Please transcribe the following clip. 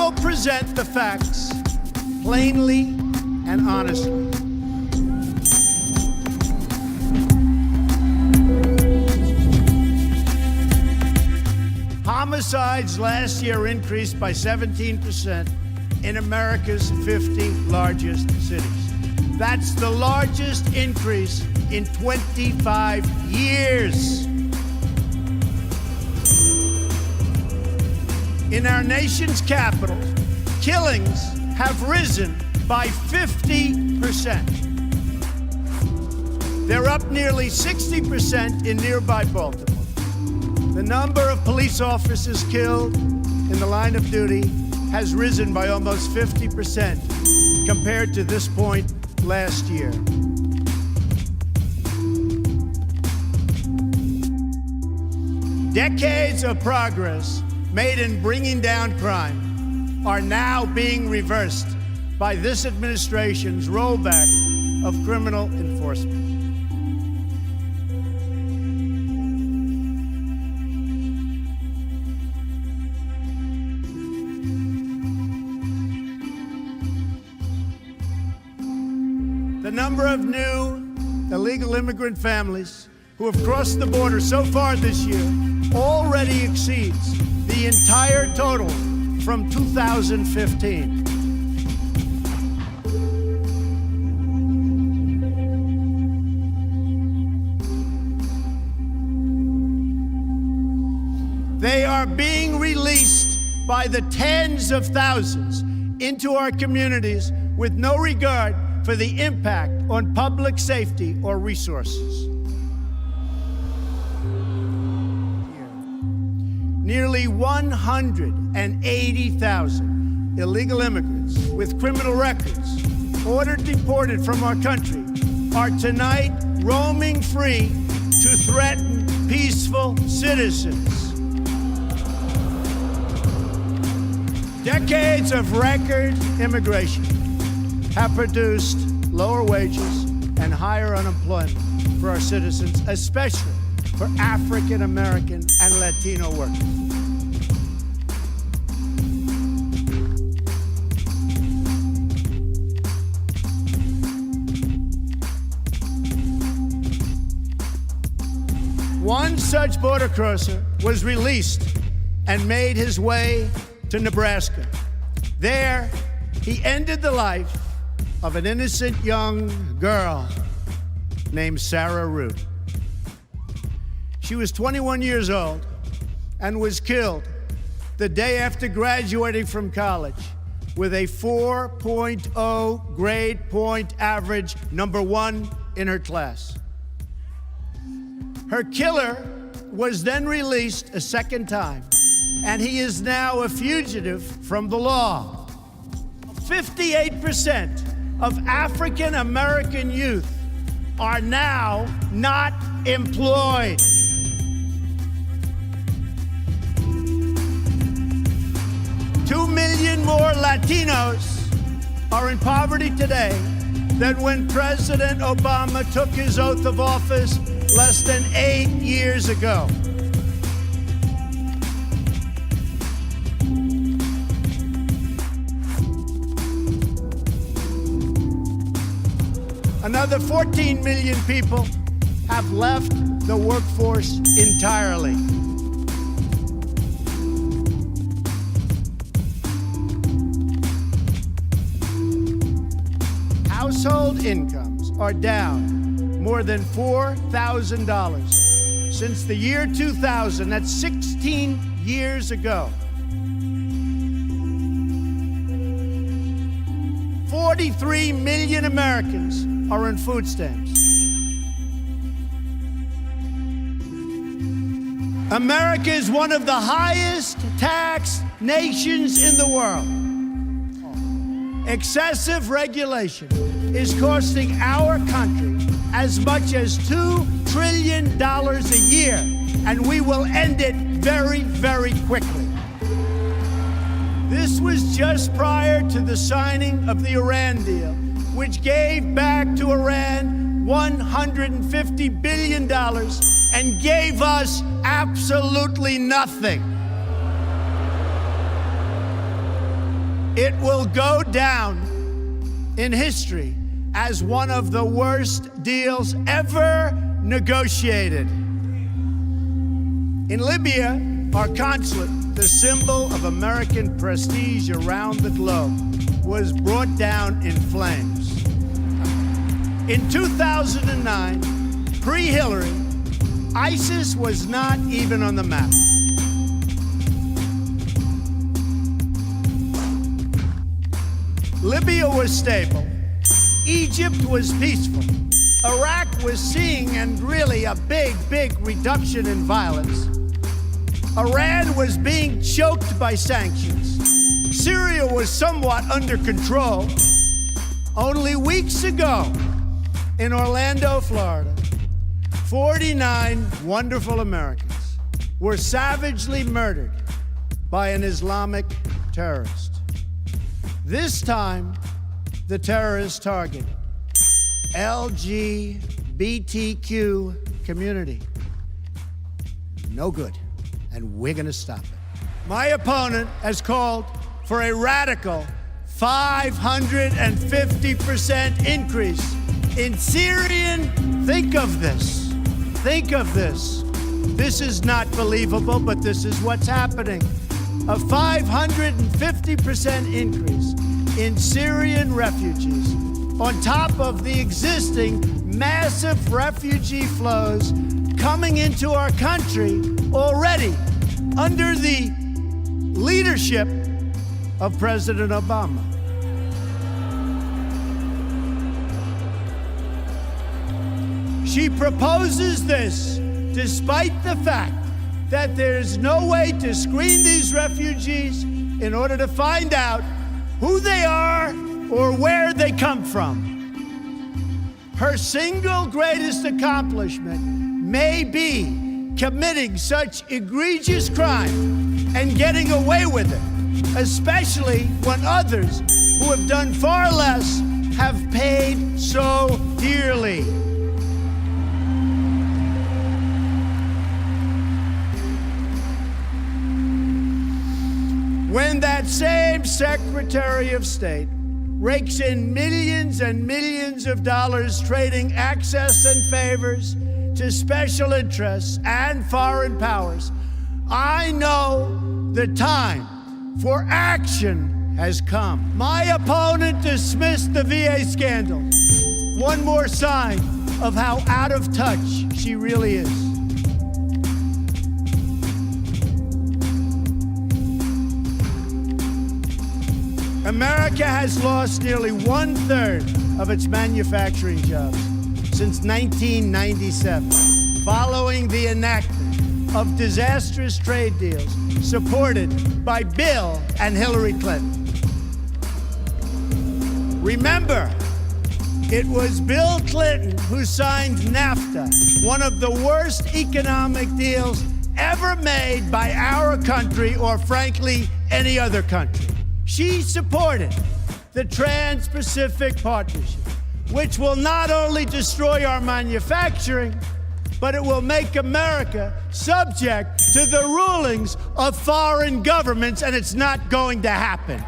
will present the facts plainly and honestly. Homicides last year increased by 17% in America's 50 largest cities. That's the largest increase in 25 years. In our nation's capital, killings have risen by 50%. They're up nearly 60% in nearby Baltimore. The number of police officers killed in the line of duty has risen by almost 50% compared to this point last year. Decades of progress made in bringing down crime are now being reversed by this administration's rollback of criminal enforcement. The number of new illegal immigrant families who have crossed the border so far this year already exceeds the entire total from 2015. They are being released by the tens of thousands into our communities with no regard for the impact on public safety or resources. Nearly 180,000 illegal immigrants with criminal records ordered deported from our country are tonight roaming free to threaten peaceful citizens. Decades of record immigration have produced lower wages and higher unemployment for our citizens, especially for African American and Latino workers. One such border crosser was released and made his way to Nebraska. There, he ended the life of an innocent young girl named Sarah Root. She was 21 years old and was killed the day after graduating from college with a 4.0 grade point average, #1 in her class. Her killer was then released a second time, and he is now a fugitive from the law. 58% of African American youth are now not employed. Two million more Latinos are in poverty today than when President Obama took his oath of office less than 8 years ago. Another 14 million people have left the workforce entirely. Household incomes are down more than $4,000 since the year 2000. That's 16 years ago. 43 million Americans are on food stamps. America is one of the highest taxed nations in the world. Excessive regulation is costing our country as much as $2 trillion a year, and we will end it very, very quickly. This was just prior to the signing of the Iran deal, which gave back to Iran $150 billion and gave us absolutely nothing. It will go down in history as one of the worst deals ever negotiated. In Libya, our consulate, the symbol of American prestige around the globe, was brought down in flames. In 2009, pre-Hillary, ISIS was not even on the map. Libya was stable. Egypt was peaceful. Iraq was seeing, and really a big reduction in violence. Iran was being choked by sanctions. Syria was somewhat under control. Only weeks ago, in Orlando, Florida, 49 wonderful Americans were savagely murdered by an Islamic terrorist. This time, the terrorist target, LGBTQ community. No good, and we're gonna stop it. My opponent has called for a radical 550% increase in Syrian, think of this. This is not believable, but this is what's happening. A 550% increase in Syrian refugees on top of the existing massive refugee flows coming into our country already under the leadership of President Obama. She proposes this despite the fact that there's no way to screen these refugees in order to find out who they are or where they come from. Her single greatest accomplishment may be committing such egregious crime and getting away with it, especially when others who have done far less have paid so dearly. When that same Secretary of State rakes in millions and millions of dollars trading access and favors to special interests and foreign powers, I know the time for action has come. My opponent dismissed the VA scandal. One more sign of how out of touch she really is. America has lost nearly 1/3 of its manufacturing jobs since 1997, following the enactment of disastrous trade deals supported by Bill and Hillary Clinton. Remember, it was Bill Clinton who signed NAFTA, one of the worst economic deals ever made by our country, or frankly, any other country. She supported the Trans-Pacific Partnership, which will not only destroy our manufacturing, but it will make America subject to the rulings of foreign governments, and it's not going to happen.